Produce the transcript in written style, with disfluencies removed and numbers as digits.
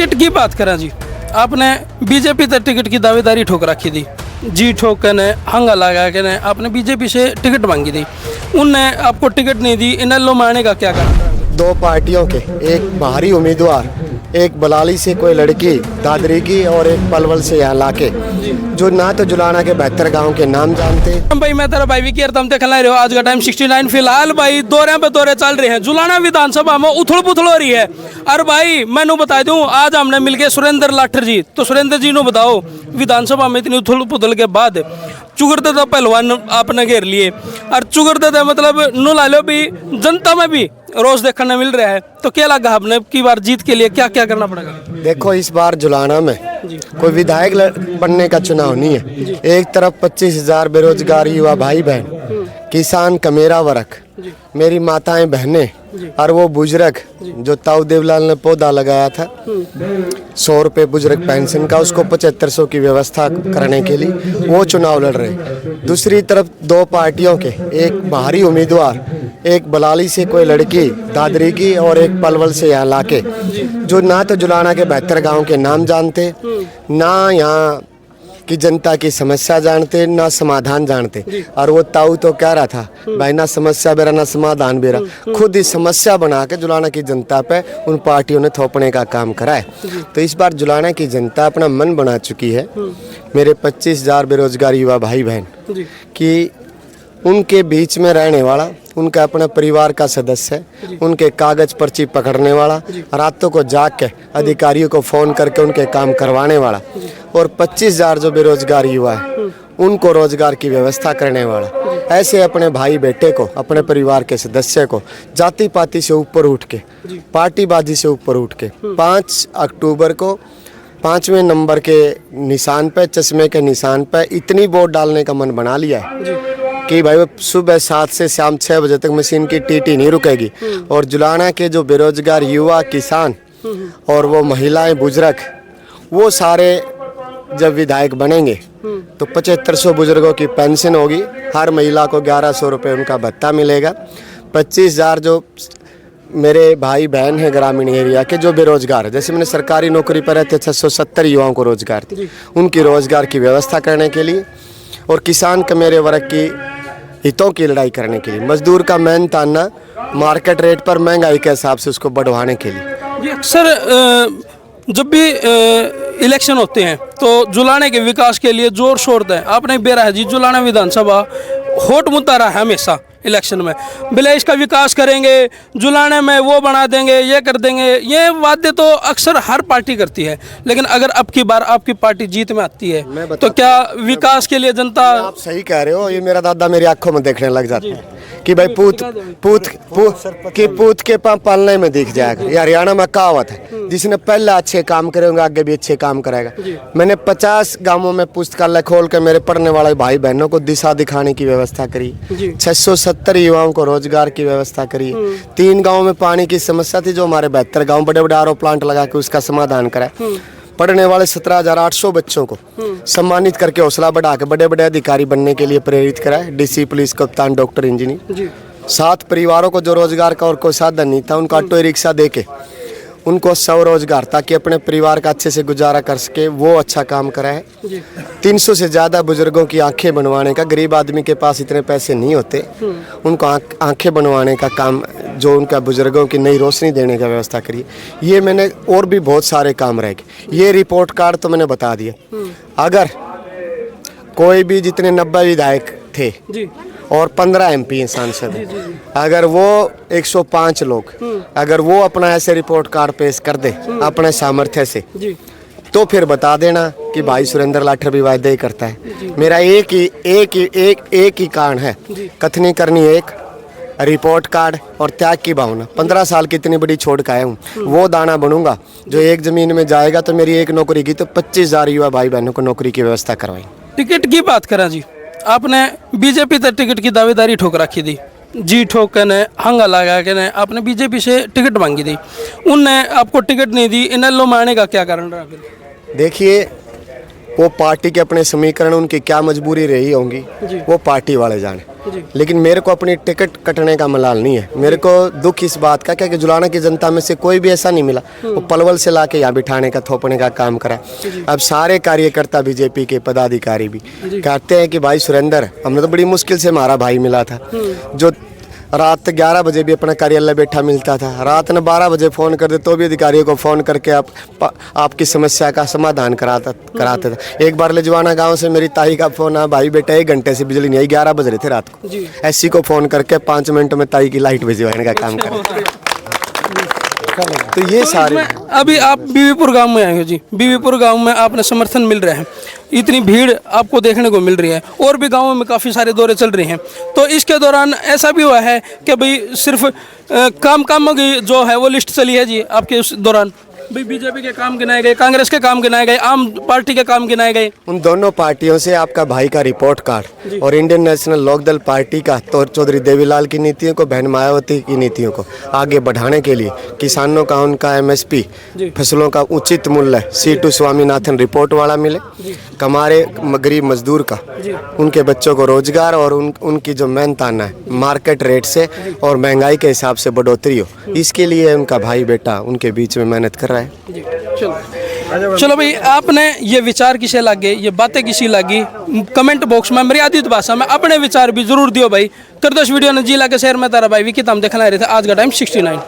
Ticket की बात करें जी, आपने बीजेपी तक टिकट की दावेदारी ठोक रखी थी। जी ठोक के ने हंगा लगा के ने आपने बीजेपी से टिकट मांगी थी, उनने आपको टिकट नहीं दी। इन लो मारने का क्या कारण? दो पार्टियों के, एक बाहरी उम्मीदवार, एक बलाली से कोई लड़की दादरी की और एक पलवल से यहाँ लाके, जो ना तो जुलाना के 72 गांव के नाम जानते। भाई मैं तेरा भाई विकी तम देखना रहे हो, आज का टाइम 69 फिलहाल भाई दौरे पे दौरे चल रहे हैं। जुलाना विधानसभा में उथल पुथल हो रही है। और भाई मैंने बता दूं, आज हमने मिलके सुरेंद्र लाठर जी, तो सुरेंद्र जी ने बताओ विधानसभा में इतनी उथल पुथल के बाद चुगरते तो पहलवान आपने घेर लिए, और चुगरते थे मतलब नु ला लो भी जनता में भी रोज देखने मिल रहा है। तो क्या लगा आपने की बार जीत के लिए क्या क्या करना पड़ेगा? देखो, इस बार जुलाना में कोई विधायक बनने का चुनाव नहीं है। एक तरफ 25,000 बेरोजगार युवा भाई बहन, किसान कमेरा वर्ग, मेरी माताएं बहनें और वो बुजुर्ग जो ताऊ देवलाल ने पौधा लगाया था 100 रुपये बुजुर्ग पेंशन का, उसको 7500 की व्यवस्था करने के लिए वो चुनाव लड़ रहे। दूसरी तरफ दो पार्टियों के, एक बाहरी उम्मीदवार, एक बलाली से कोई लड़की दादरी की और एक पलवल से यहाँ लाके, जो ना तो जुलाना के 72 गांव के नाम जानते, ना यहाँ की जनता की समस्या जानते, ना समाधान जानते। और वो ताऊ तो कह रहा था भाई ना समस्या बेरा ना समाधान बेरा, खुद ही समस्या बना के जुलाना की जनता पे उन पार्टियों ने थोपने का काम करा है। तो इस बार जुलाना की जनता अपना मन बना चुकी है, मेरे 25,000 बेरोजगार युवा भाई बहन, कि उनके बीच में रहने वाला, उनका अपना परिवार का सदस्य है, उनके कागज पर्ची पकड़ने वाला, रातों को जाग के अधिकारियों को फ़ोन करके उनके काम करवाने वाला, और 25,000 जो बेरोजगार युवा है उनको रोजगार की व्यवस्था करने वाला। ऐसे अपने भाई बेटे को, अपने परिवार के सदस्य को जाति पाति से ऊपर उठ के, पार्टीबाजी से ऊपर उठ के 5 अक्टूबर को 5वें नंबर के निशान पे, चश्मे के निशान पे इतनी वोट डालने का मन बना लिया है कि भाई सुबह 7 से शाम 6 बजे तक मशीन की टीटी नहीं रुकेगी। और जुलाना के जो बेरोजगार युवा, किसान और वो महिलाएं, बुजुर्ग, वो सारे जब विधायक बनेंगे तो 7500 बुजुर्गों की पेंशन होगी, हर महिला को 1100 रुपये उनका भत्ता मिलेगा। 25,000 जो मेरे भाई बहन हैं ग्रामीण एरिया के जो बेरोजगार है, जैसे मैंने सरकारी नौकरी पर रहते 670 युवाओं को रोजगार दी, उनकी रोजगार की व्यवस्था करने के लिए, और किसान कमेरे वर्ग की हितों की लड़ाई करने के लिए, मजदूर का मेहनत तानना मार्केट रेट पर महंगाई के हिसाब से उसको बढ़वाने के लिए। ये अक्सर जब भी इलेक्शन होते हैं तो जुलाने के विकास के लिए जोर शोर दें। आपने बेरा है जी, जुलाना विधानसभा होट मुद्दा रहा है हमेशा इलेक्शन में, भले इसका विकास करेंगे, जुलाने में वो बना देंगे, ये कर देंगे, ये वादे तो अक्सर हर पार्टी करती है। लेकिन अगर अब की बार आपकी पार्टी जीत में आती है तो क्या विकास के लिए जनता? आप सही कह रहे हो, ये मेरा दादा मेरी आंखों में देखने लग जाता है कि भाई पूत के पालने में दिख जाएगा। ये हरियाणा में कहावत है, जिसने पहले अच्छे काम करेंगे आगे भी अच्छे काम करेगा। मैंने 50 गांवों में पुस्तकालय खोल के मेरे पढ़ने वाले भाई बहनों को दिशा दिखाने की व्यवस्था करी, 670 युवाओं को रोजगार की व्यवस्था करी। 3 गांवों में पानी की समस्या थी, जो हमारे 72 गांव बड़े बड़े आरओ प्लांट लगा के उसका समाधान करा। पढ़ने वाले 17,800 बच्चों को सम्मानित करके हौसला बढ़ा के बड़े बड़े अधिकारी बनने के लिए प्रेरित कराए, डीसी, पुलिस, कप्तान, डॉक्टर, इंजीनियर। 7 परिवारों को जो रोजगार का और कोई साधन नहीं था, उनको ऑटो रिक्शा दे के उनको स्वरोजगार, ताकि अपने परिवार का अच्छे से गुजारा कर सके, वो अच्छा काम करा है। 300 से ज़्यादा बुजुर्गों की आंखें बनवाने का, गरीब आदमी के पास इतने पैसे नहीं होते, उनको आंखें बनवाने का काम, जो उनका बुजुर्गों की नई रोशनी देने का व्यवस्था करी। ये मैंने, और भी बहुत सारे काम रह गए। ये रिपोर्ट कार्ड तो मैंने बता दिया। अगर कोई भी, जितने 90 विधायक थे और 15 MP सांसद, अगर वो 105 लोग, अगर वो अपना ऐसे रिपोर्ट कार्ड पेश कर दे अपने सामर्थ्य से, तो फिर बता देना कि भाई सुरेंद्र लाठर भी वायदे ही करता है। मेरा एक ही कारण है, कथनी करनी एक, रिपोर्ट कार्ड और त्याग की भावना। 15 साल की इतनी बड़ी छोड़ का आया हूँ, वो दाना बनूंगा जो एक जमीन में जाएगा। तो मेरी एक नौकरी की तो 25,000 युवा भाई बहनों को नौकरी की व्यवस्था करवाई। टिकट की बात करें जी, आपने बीजेपी तक टिकट की दावेदारी ठोक रखी थी। जी ठोक के ने हंगा लगा के ने आपने बीजेपी से टिकट मांगी थी, उनने आपको टिकट नहीं दी। इन लो मारने का क्या कारण रहा? देखिए, वो पार्टी के अपने समीकरण उनकी क्या मजबूरी रही होंगी वो पार्टी वाले जाने, लेकिन मेरे को अपनी टिकट कटने का मलाल नहीं है। मेरे को दुख इस बात का कि जुलाना की जनता में से कोई भी ऐसा नहीं मिला वो पलवल से लाके यहाँ बिठाने का थोपने का काम करा। अब सारे कार्यकर्ता बीजेपी के पदाधिकारी भी कहते हैं कि भाई सुरेंद्र, हमने तो बड़ी मुश्किल से हमारा भाई मिला था, जो रात 11 बजे भी अपना कार्यालय बैठा मिलता था, रात ने 12 बजे फ़ोन कर दे तो भी अधिकारियों को फ़ोन करके आपकी समस्या का समाधान कराते थे। एक बार लेजवाना गांव से मेरी ताई का फ़ोन आया, भाई बेटा 1 घंटे से बिजली नहीं आई, 11 बज रहे थे रात को। एससी को फ़ोन करके 5 मिनट में ताई की लाइट भिजवाने का काम करा। तो ये सारे अभी आप बीवीपुर गांव में आए हो जी, बीवीपुर गांव में आपने समर्थन मिल रहा है, इतनी भीड़ आपको देखने को मिल रही है, और भी गांवों में काफ़ी सारे दौरे चल रहे हैं। तो इसके दौरान ऐसा भी हुआ है कि भाई सिर्फ कामों की जो है वो लिस्ट चली है जी आपके उस दौरान? भाई बीजेपी के काम गिनाए गए, कांग्रेस के काम गिनाए गए, आम पार्टी के काम गिनाए गए? उन दोनों पार्टियों से आपका भाई का रिपोर्ट कार्ड और इंडियन नेशनल लोकदल पार्टी का तो चौधरी देवीलाल की नीतियों को, बहन मायावती की नीतियों को आगे बढ़ाने के लिए किसानों का उनका एमएसपी, फसलों का उचित मूल्य C2 स्वामीनाथन रिपोर्ट वाला मिले, हमारे गरीब मजदूर का, उनके बच्चों को रोजगार और उनकी जो मेहनताना है मार्केट रेट से और महंगाई के हिसाब से बढ़ोतरी हो, इसके लिए उनका भाई बेटा उनके बीच में मेहनत कर रहा है। जी चलो भाई, आपने ये विचार किसे लगे, ये बातें किसी लगी, कमेंट बॉक्स में मर्यादित भाषा में अपने विचार भी जरूर दियो भाई। कर दो वीडियो ने जिला के शहर में तारा भाई विकी, हम देखना रहे थे आज का टाइम 69।